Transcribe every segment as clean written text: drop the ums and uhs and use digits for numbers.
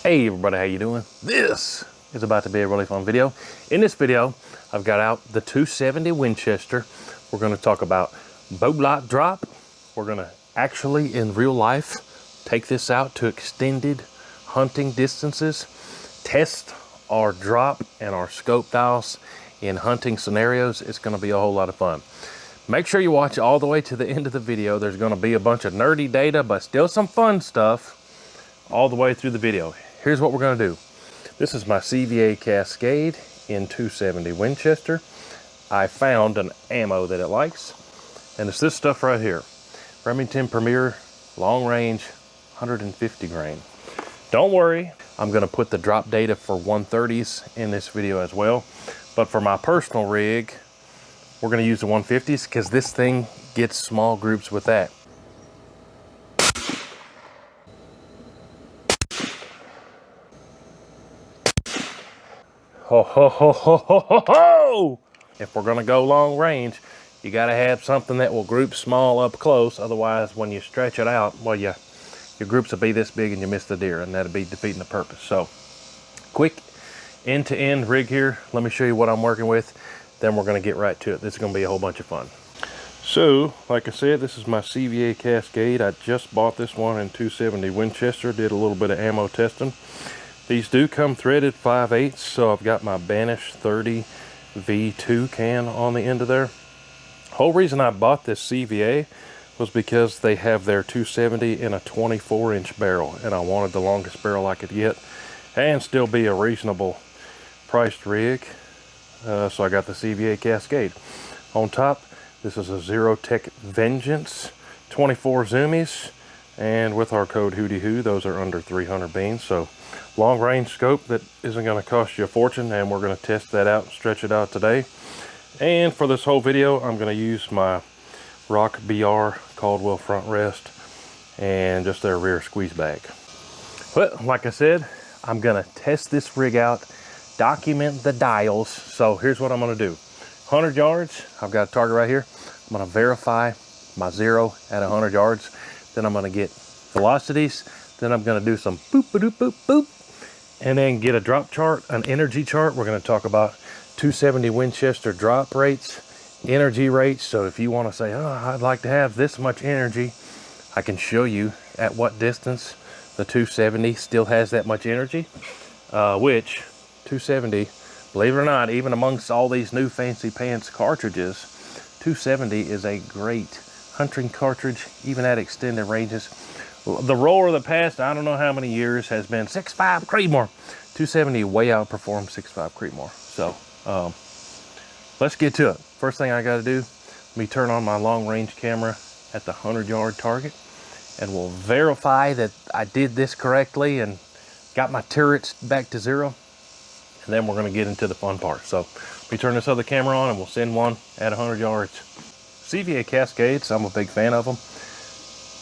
Hey everybody, how you doing? This is about to be a really fun video. In this video, I've got out the 270 Winchester. We're going to talk about bow lock drop. We're going to actually, in real life, take this out to extended hunting distances, test our drop and our scope dials in hunting scenarios. It's going to be a whole lot of fun. Make sure you watch all the way to the end of the video. There's going to be a bunch of nerdy data, but still some fun stuff all the way through the video. Here's what we're going to do. This is my CVA Cascade in 270 Winchester. I found an ammo that it likes, and it's this stuff right here. Remington Premier long range 150 grain. Don't worry, I'm going to put the drop data for 130s in this video as well, but for my personal rig, we're going to use the 150s because this thing gets small groups with that. Ho ho ho ho ho ho ho! If we're gonna go long range, you gotta have something that will group small up close. Otherwise, when you stretch it out, well, your groups will be this big and you miss the deer, and that'll be defeating the purpose. So, quick end-to-end rig here. Let me show you what I'm working with. Then we're gonna get right to it. This is gonna be a whole bunch of fun. So, like I said, this is my CVA Cascade. I just bought this one in 270 Winchester. Did a little bit of ammo testing. These do come threaded 5/8, so I've got my Banish 30 V2 can on the end of there. Whole reason I bought this CVA was because they have their 270 in a 24-inch barrel, and I wanted the longest barrel I could get and still be a reasonable priced rig. So I got the CVA Cascade. On top, this is a Zero-Tech Vengeance 24 zoomies, and with our code WHOTEEWHO, those are under 300 beans. So long range scope that isn't going to cost you a fortune, and we're going to test that out and stretch it out today. And for this whole video, I'm going to use my Rock BR Caldwell front rest and just their rear squeeze bag. But like I said, I'm going to test this rig out, document the dials. So here's what I'm going to do. 100 yards, I've got a target right here. I'm going to verify my zero at 100 yards. Then I'm going to get velocities. Then I'm going to do some boop, boop, boop, boop, and then get a drop chart, an energy chart. We're going to talk about 270 Winchester drop rates, energy rates. So if you want to say, oh, I'd like to have this much energy, I can show you at what distance the 270 still has that much energy, which 270, believe it or not, even amongst all these new fancy pants cartridges, 270 is a great hunting cartridge, even at extended ranges. The roller of the past, I don't know how many years, has been 6.5 Creedmoor. 270 way outperformed 6.5 Creedmoor. So, let's get to it. First thing I got to do, let me turn on my long range camera at the 100-yard target, and we'll verify that I did this correctly and got my turrets back to zero. And then we're going to get into the fun part. So, let me turn this other camera on and we'll send one at 100 yards. CVA Cascades, I'm a big fan of them.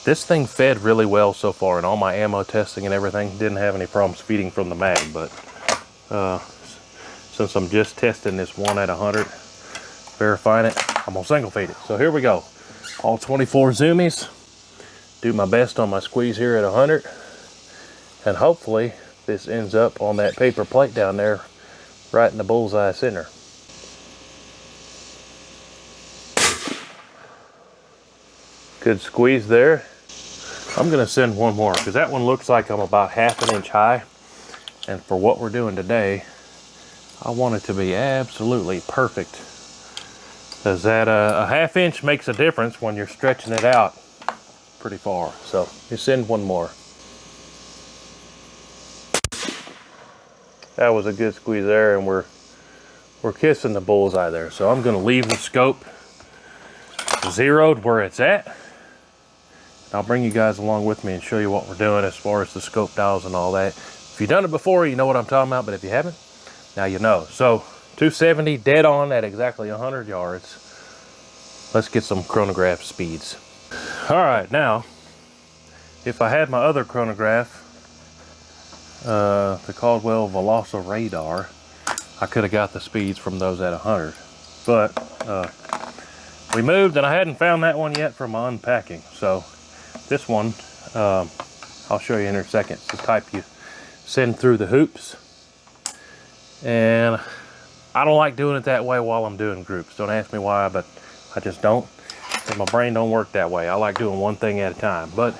This thing fed really well so far, and all my ammo testing and everything didn't have any problems feeding from the mag. But since I'm just testing this one at 100, verifying it, I'm gonna single feed it. So here we go. All 24 zoomies. Do my best on my squeeze here at 100, and hopefully this ends up on that paper plate down there, right in the bullseye center. Good squeeze there. I'm gonna send one more because that one looks like I'm about ½ an inch high, and for what we're doing today, I want it to be absolutely perfect, because that a ½ inch makes a difference when you're stretching it out pretty far. So you send one more. That was a good squeeze there, and we're kissing the bullseye there. So I'm gonna leave the scope zeroed where it's at. I'll bring you guys along with me and show you what we're doing as far as the scope dials and all that. If you've done it before, you know what I'm talking about, but if you haven't, now you know. So 270 dead on at exactly 100 yards. Let's get some chronograph speeds. All right, now, if I had my other chronograph, the Caldwell Veloci Radar, I could have got the speeds from those at 100. But we moved and I hadn't found that one yet for my unpacking. So this one, I'll show you in a second. It's the type you send through the hoops. And I don't like doing it that way while I'm doing groups. Don't ask me why, but I just don't. And my brain don't work that way. I like doing one thing at a time. But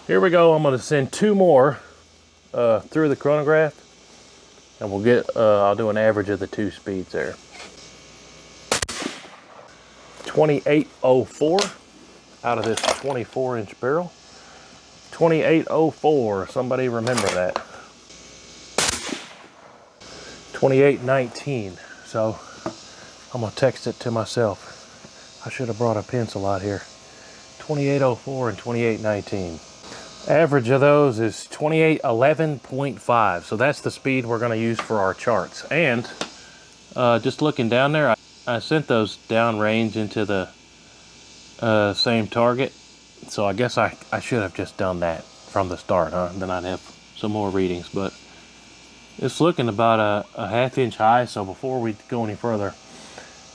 here we go. I'm going to send 2 more through the chronograph, and we'll get, I'll do an average of the 2 speeds there. 2804 out of this 24-inch barrel. 2804, somebody remember that. 2819, so I'm gonna text it to myself. I should have brought a pencil out here. 2804 and 2819. Average of those is 2811.5, so that's the speed we're gonna use for our charts. And just looking down there, I sent those downrange into the same target, so I guess I should have just done that from the start, huh? Then I'd have some more readings, but it's looking about a ½ inch high. So before we go any further,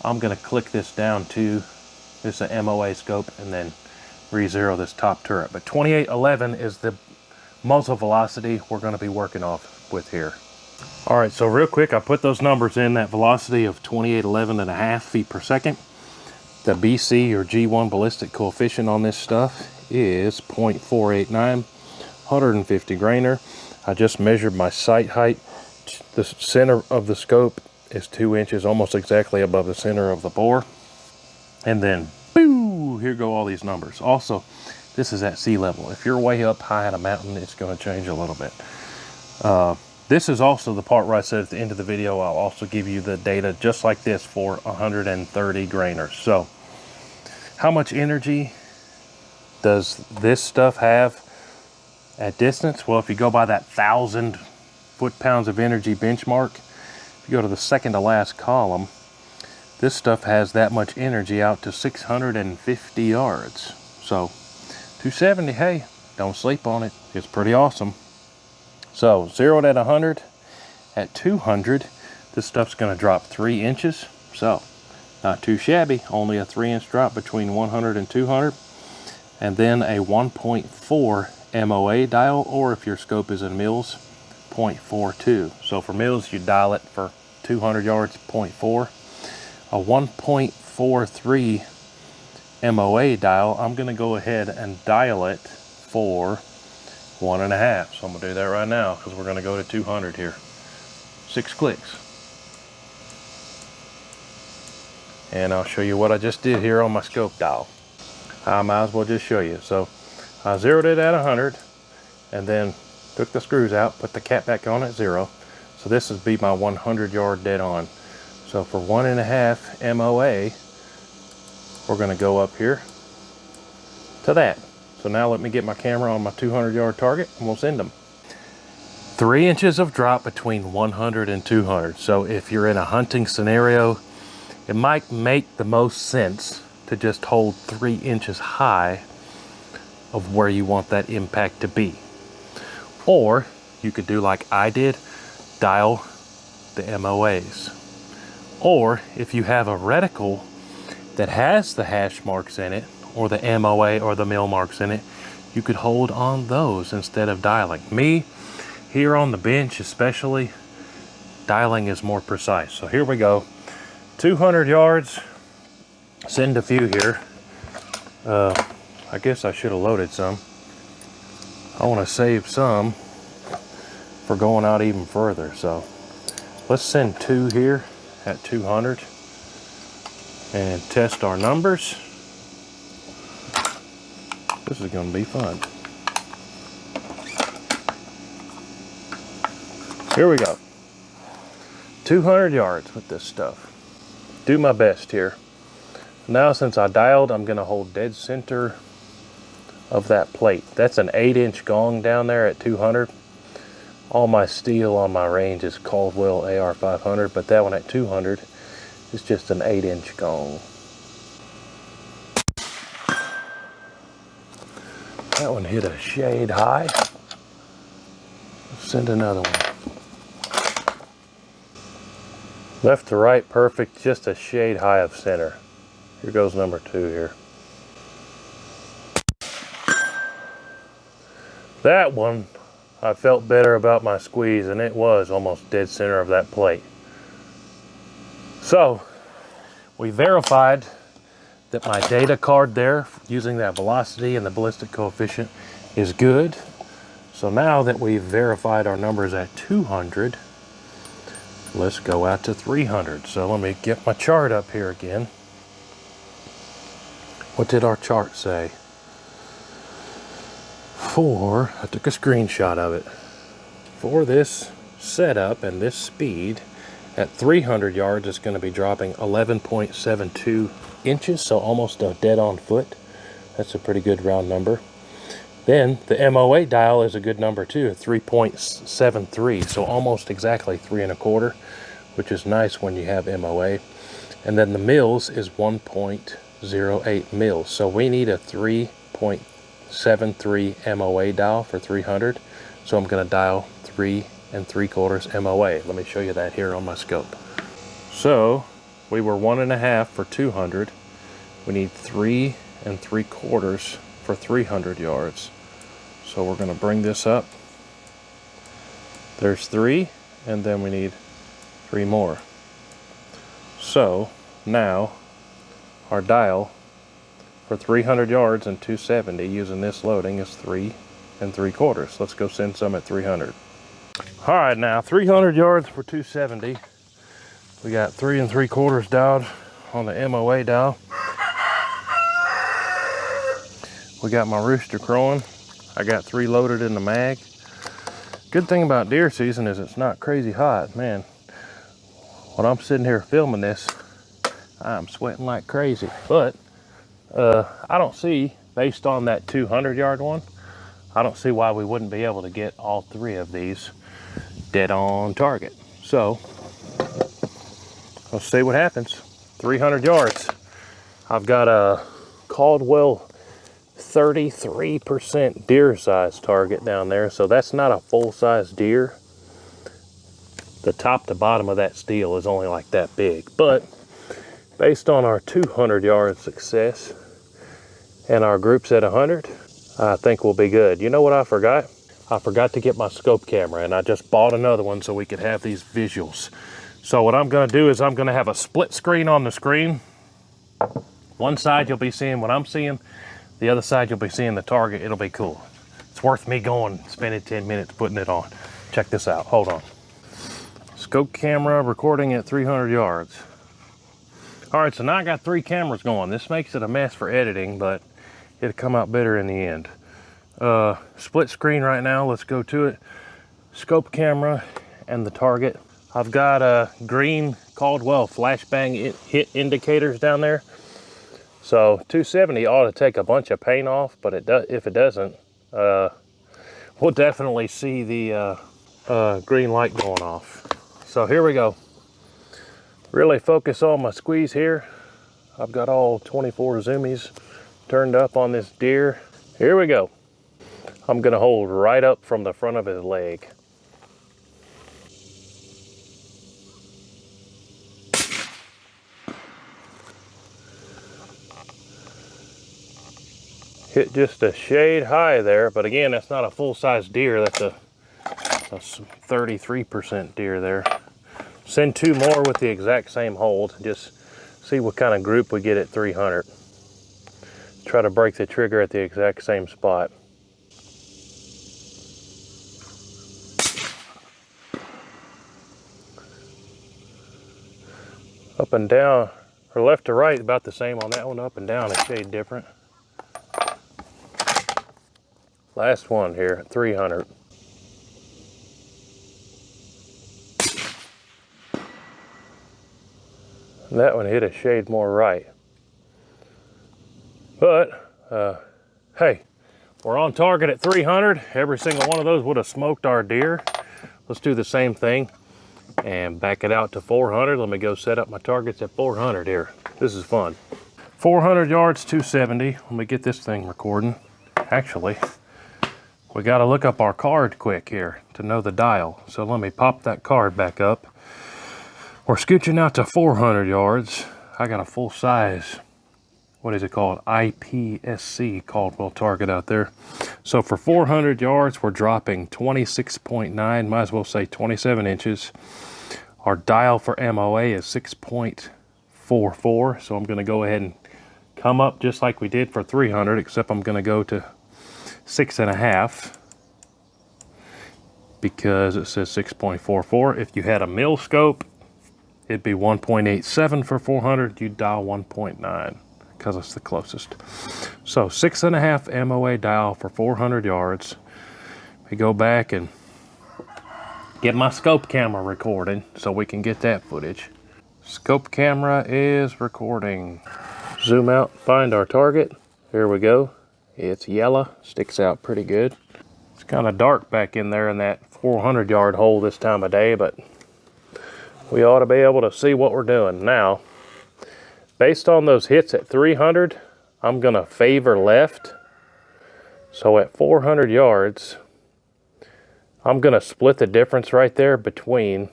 I'm gonna click this down to this MOA scope and then re-zero this top turret. But 2811 is the muzzle velocity we're gonna be working off with here. All right, so real quick, I put those numbers in, that velocity of 2811.5 feet per second. The BC or G1 ballistic coefficient on this stuff is 0.489, 150 grainer. I just measured my sight height. The center of the scope is 2 inches, almost exactly above the center of the bore. And then, boo, here go all these numbers. Also, this is at sea level. If you're way up high in a mountain, it's gonna change a little bit. This is also the part where I said at the end of the video, I'll also give you the data just like this for 130 grainers. So how much energy does this stuff have at distance? Well, if you go by that 1,000 foot-pounds of energy benchmark, if you go to the second to last column, this stuff has that much energy out to 650 yards. So 270, hey, don't sleep on it. It's pretty awesome. So 0 at 100, at 200, this stuff's gonna drop 3 inches. So not too shabby, only a 3-inch drop between 100 and 200. And then a 1.4 MOA dial, or if your scope is in mils, 0.42. So for mils, you dial it for 200 yards, 0.4. A 1.43 MOA dial, I'm gonna go ahead and dial it for 1.5. So I'm gonna do that right now because we're gonna go to 200 here. 6 clicks. And I'll show you what I just did here on my scope dial. I might as well just show you. So I zeroed it at 100 and then took the screws out, put the cap back on at 0. So this would be my 100 yard dead on. So for 1.5 MOA, we're gonna go up here to that. So now let me get my camera on my 200 yard target and we'll send them. 3 inches of drop between 100 and 200. So if you're in a hunting scenario, it might make the most sense to just hold 3 inches high of where you want that impact to be. Or you could do like I did, dial the MOAs. Or if you have a reticle that has the hash marks in it, or the MOA or the mil marks in it, you could hold on those instead of dialing. Me, here on the bench especially, dialing is more precise. So here we go, 200 yards, send a few here. I guess I should have loaded some. I want to save some for going out even further. So let's send 2 here at 200 and test our numbers. This is going to be fun. Here we go. 200 yards with this stuff. Do my best here. Now since I dialed, I'm going to hold dead center of that plate. That's an 8-inch gong down there at 200. All my steel on my range is Caldwell AR500, but that one at 200 is just an 8-inch gong. That one hit a shade high. Let's send another one. Left to right, perfect, just a shade high of center. Here goes number 2 here. That one, I felt better about my squeeze, and it was almost dead center of that plate. So we verified that my data card there, using that velocity and the ballistic coefficient, is good. So now that we've verified our numbers at 200, let's go out to 300. So let me get my chart up here again. What did our chart say? I took a screenshot of it. For this setup and this speed, at 300 yards, it's going to be dropping 11.72 inches, so almost a dead-on foot. That's a pretty good round number. Then the MOA dial is a good number too, 3.73, so almost exactly 3 1/4, which is nice when you have MOA. And then the mils is 1.08 mils, so we need a 3.73 MOA dial for 300. So I'm going to dial 3 3/4 MOA. Let me show you that here on my scope. So we were 1 1/2 for 200. We need 3 3/4 for 300 yards. So we're going to bring this up. There's 3, and then we need 3 more. So now our dial for 300 yards and 270 using this loading is 3 3/4. Let's go send some at 300. All right, now 300 yards for 270. We got 3 3/4 dialed on the MOA dial. We got my rooster crowing. I got 3 loaded in the mag. Good thing about deer season is it's not crazy hot. Man, when I'm sitting here filming this, I'm sweating like crazy. But I don't see, based on that 200 yard one, I don't see why we wouldn't be able to get all 3 of these dead on target. So let's see what happens. 300 yards. I've got a Caldwell 33% deer size target down there, so that's not a full size deer. The top to bottom of that steel is only like that big, but based on our 200 yard success and our groups at 100, I think we'll be good. You know what I forgot? I forgot to get my scope camera, and I just bought another one so we could have these visuals. So what I'm going to do is I'm going to have a split screen on the screen. One side you'll be seeing what I'm seeing. The other side you'll be seeing the target. It'll be cool. It's worth me going, spending 10 minutes putting it on. Check this out. Hold on. Scope camera recording at 300 yards. All right, so now I got 3 cameras going. This makes it a mess for editing, but it'll come out better in the end. Split screen right now. Let's go to it. Scope camera and the target. I've got a green Caldwell flashbang hit indicators down there. So 270 ought to take a bunch of paint off, but if it doesn't, we'll definitely see the green light going off. So here we go. Really focus on my squeeze here. I've got all 24 zoomies turned up on this deer. Here we go. I'm gonna hold right up from the front of his leg. Hit just a shade high there, but again, that's not a full-size deer. That's a 33% deer there. Send 2 more with the exact same hold. Just see what kind of group we get at 300. Try to break the trigger at the exact same spot. Up and down, or left to right, about the same on that one. Up and down, a shade different. Last one here at 300. That one hit a shade more right. But, hey, we're on target at 300. Every single one of those would have smoked our deer. Let's do the same thing and back it out to 400. Let me go set up my targets at 400 here. This is fun. 400 yards, 270. Let me get this thing recording. Actually, we got to look up our card quick here to know the dial. So let me pop that card back up. We're scooching out to 400 yards. I got a full size what is it called? IPSC, Caldwell target out there. So for 400 yards, we're dropping 26.9, might as well say 27 inches. Our dial for MOA is 6.44, so I'm going to go ahead and come up just like we did for 300, except I'm going to go to 6.5 because it says 6.44. If you had a mil scope, it'd be 1.87 for 400. You'd dial 1.9 because it's the closest. So 6.5 MOA dial for 400 yards. We go back and get my scope camera recording so we can get that footage. Scope camera is recording. Zoom out, find our target. Here we go. It's yellow, sticks out pretty good. It's kind of dark back in there in that 400 yard hole this time of day, but we ought to be able to see what we're doing. Now, based on those hits at 300, I'm gonna favor left. So at 400 yards, I'm gonna split the difference right there between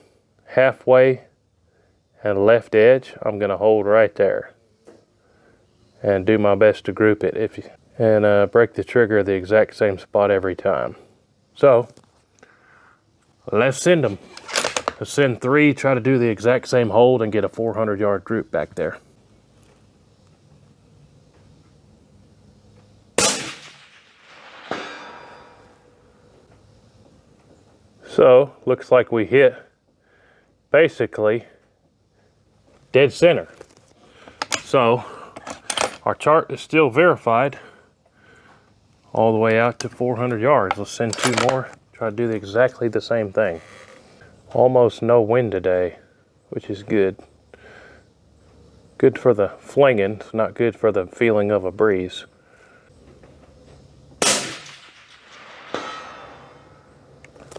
halfway and left edge. I'm gonna hold right there and do my best to group it and break the trigger at the exact same spot every time. So let's send them. Let's send 3, try to do the exact same hold and get a 400 yard group back there. So looks like we hit basically dead center. So our chart is still verified all the way out to 400 yards. Let's send 2 more, try to do exactly the same thing. Almost no wind today, which is good. Good for the flinging, it's not good for the feeling of a breeze.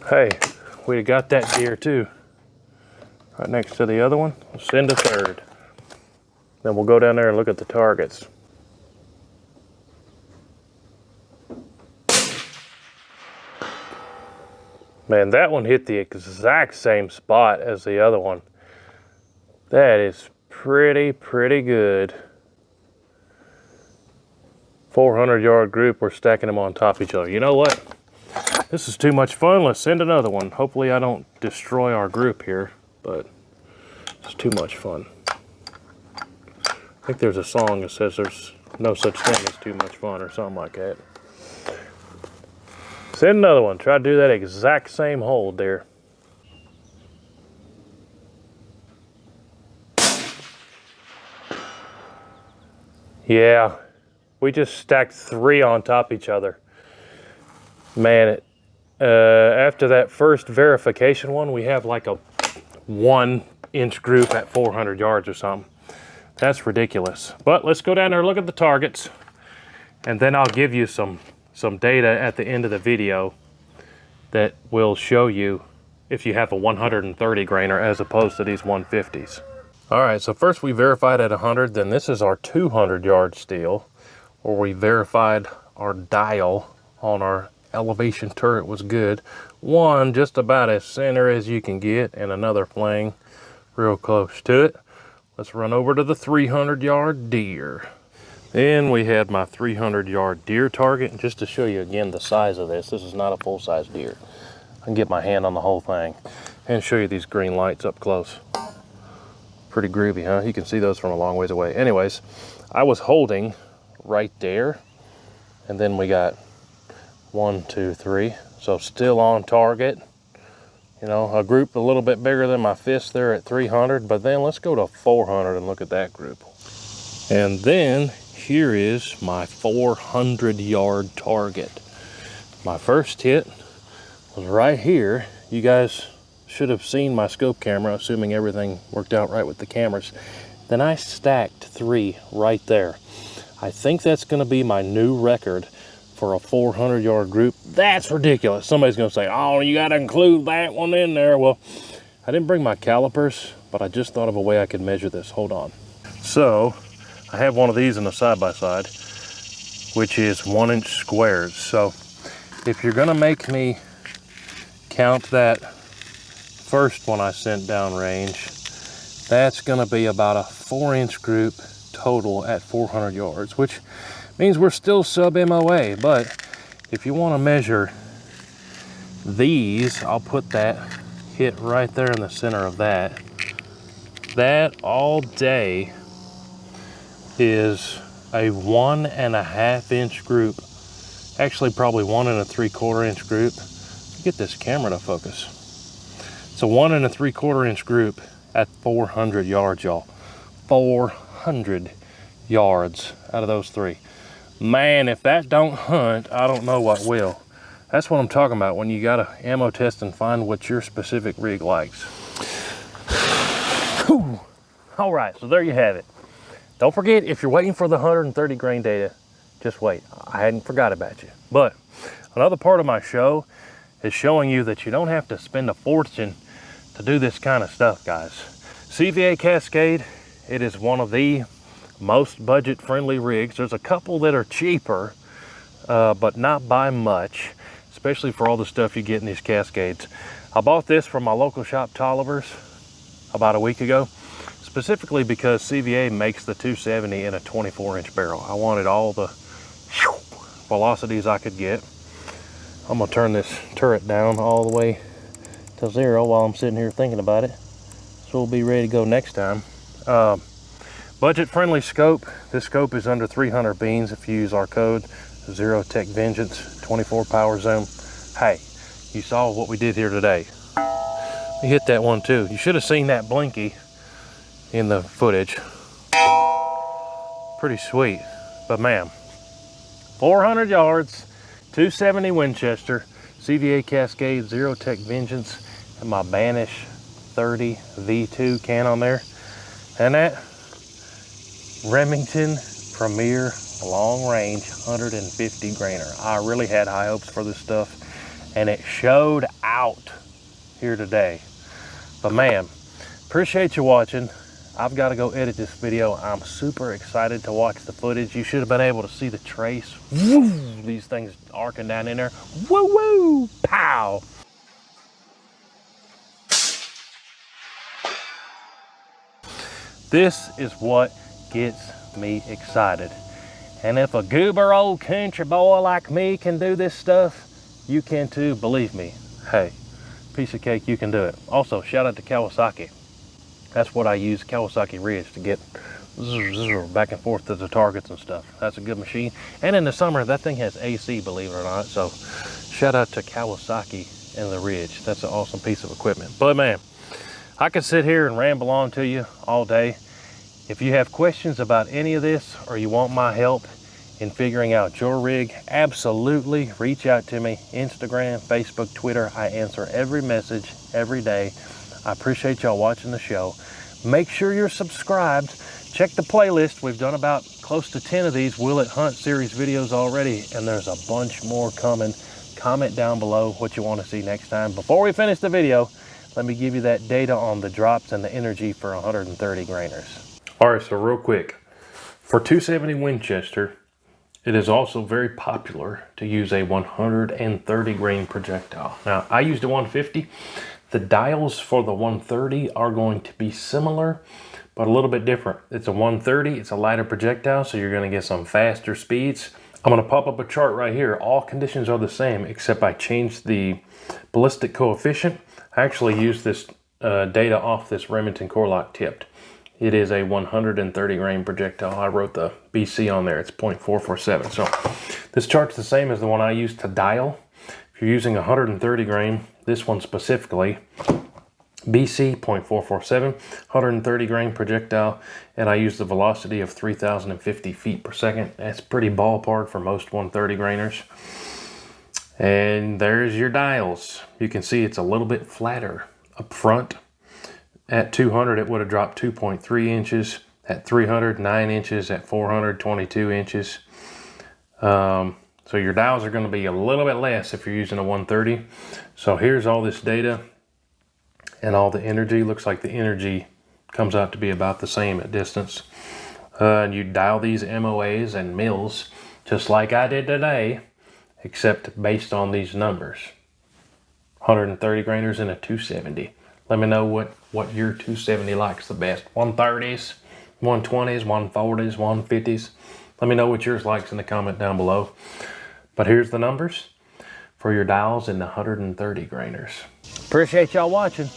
Hey, we got that deer too. Right next to the other one. We'll send a 3rd. Then we'll go down there and look at the targets. Man, that one hit the exact same spot as the other one. That is pretty good. 400 yard group, we're stacking them on top of each other. You know what? This is too much fun. Let's send another one. Hopefully I don't destroy our group here, but it's too much fun. I think there's a song that says there's no such thing as too much fun or something like that. Send another one. Try to do that exact same hold there. Yeah, we just stacked 3 on top of each other. Man, after that first verification one, we have like a 1 inch group at 400 yards or something. That's ridiculous. But let's go down there and look at the targets, and then I'll give you some data at the end of the video that will show you if you have a 130 grainer as opposed to these 150s. All right, so first we verified at 100, then this is our 200 yard steel, where we verified our dial on our elevation turret was good. One just about as center as you can get, and another flang real close to it. Let's run over to the 300 yard deer. Then we had my 300 yard deer target. And just to show you again the size of this is not a full-size deer. I can get my hand on the whole thing and show you these green lights up close. Pretty groovy, huh? You can see those from a long ways away. Anyways, I was holding right there, and then we got 1, 2, 3. So still on target. You know, a group a little bit bigger than my fist there at 300, but then let's go to 400 and look at that group. And then here is my 400 yard target. My first hit was right here. You guys should have seen my scope camera, assuming everything worked out right with the cameras. Then I stacked 3 right there. I think that's gonna be my new record for a 400 yard group. That's ridiculous. Somebody's gonna say, oh, you gotta include that one in there. Well, I didn't bring my calipers, but I just thought of a way I could measure this. Hold on. So I have one of these in the side-by-side, which is 1 inch squares. So if you're gonna make me count that first one I sent down range, that's gonna be about a 4 inch group total at 400 yards, which means we're still sub MOA. But if you want to measure these, I'll put that hit right there in the center of that. That all day is a 1.5 inch group. Actually, probably 1 3/4 inch group. Get this camera to focus. It's a 1 3/4 inch group at 400 yards, y'all. 400 yards out of those 3. Man, if that don't hunt, I don't know what will. That's what I'm talking about when you gotta ammo test and find what your specific rig likes. Whew. All right, so there you have it. Don't forget, if you're waiting for the 130 grain data, just wait. I hadn't forgot about you. But another part of my show is showing you that you don't have to spend a fortune to do this kind of stuff, guys. CVA Cascade, it is one of the most budget-friendly rigs. There's a couple that are cheaper, but not by much, especially for all the stuff you get in these Cascades. I bought this from my local shop, Tolliver's, about a week ago, specifically because CVA makes the 270 in a 24-inch barrel. I wanted all the velocities I could get. I'm gonna turn this turret down all the way to 0 while I'm sitting here thinking about it, so we'll be ready to go next time. Budget-friendly scope. This scope is under 300 beans if you use our code 0 Tech Vengeance, 24 power zone. Hey, you saw what we did here today. We hit that one too. You should have seen that blinky in the footage. Pretty sweet. But man, 400 yards, 270 Winchester, CVA Cascade, 0 Tech Vengeance, and my Banish 30 V2 can on there. And that Remington Premier long range 150 grainer. I really had high hopes for this stuff, and it showed out here today. But man, appreciate you watching. I've got to go edit this video. I'm super excited to watch the footage. You should have been able to see the trace. Woo! These things arcing down in there. Woo woo! Pow! This is what gets me excited. And if a goober old country boy like me can do this stuff, you can too, believe me. Hey, piece of cake, you can do it. Also, shout out to Kawasaki. That's what I use, Kawasaki Ridge, to get back and forth to the targets and stuff. That's a good machine. And in the summer, that thing has AC, believe it or not. So shout out to Kawasaki and the Ridge. That's an awesome piece of equipment. But man, I could sit here and ramble on to you all day. If you have questions about any of this, or you want my help in figuring out your rig, absolutely reach out to me. Instagram, Facebook, Twitter. I answer every message every day. I appreciate y'all watching the show. Make sure you're subscribed. Check the playlist. We've done about close to 10 of these Will It Hunt series videos already, and there's a bunch more coming. Comment down below what you want to see next time. Before we finish the video, let me give you that data on the drops and the energy for 130 grainers. All right, so real quick, for 270 Winchester, it is also very popular to use a 130 grain projectile. Now, I used a 150. The dials for the 130 are going to be similar, but a little bit different. It's a 130, it's a lighter projectile, so you're gonna get some faster speeds. I'm gonna pop up a chart right here. All conditions are the same, except I changed the ballistic coefficient. I actually used this data off this Remington core lock tipped. It is a 130 grain projectile. I wrote the BC on there. It's 0.447. So this chart's the same as the one I used to dial. If you're using 130 grain, this one specifically, BC 0.447, 130 grain projectile, and I use the velocity of 3,050 feet per second. That's pretty ballpark for most 130 grainers. And there's your dials. You can see it's a little bit flatter up front. At 200, it would have dropped 2.3 inches. At 300, 9 inches. At 400, 22 inches. So your dials are going to be a little bit less if you're using a 130. So here's all this data and all the energy. Looks like the energy comes out to be about the same at distance. And you dial these MOAs and mils just like I did today, except based on these numbers. 130 grainers and a 270. Let me know what your 270 likes the best. 130s, 120s, 140s, 150s. Let me know what yours likes in the comment down below. But here's the numbers for your dials in the 130 grainers. Appreciate y'all watching.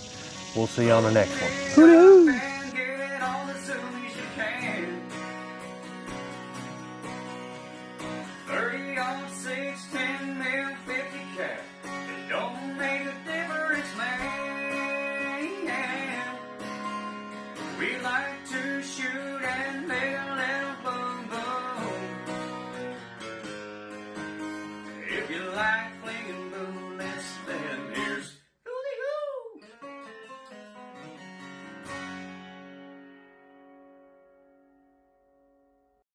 We'll see you on the next one. Woo-hoo! We like to shoot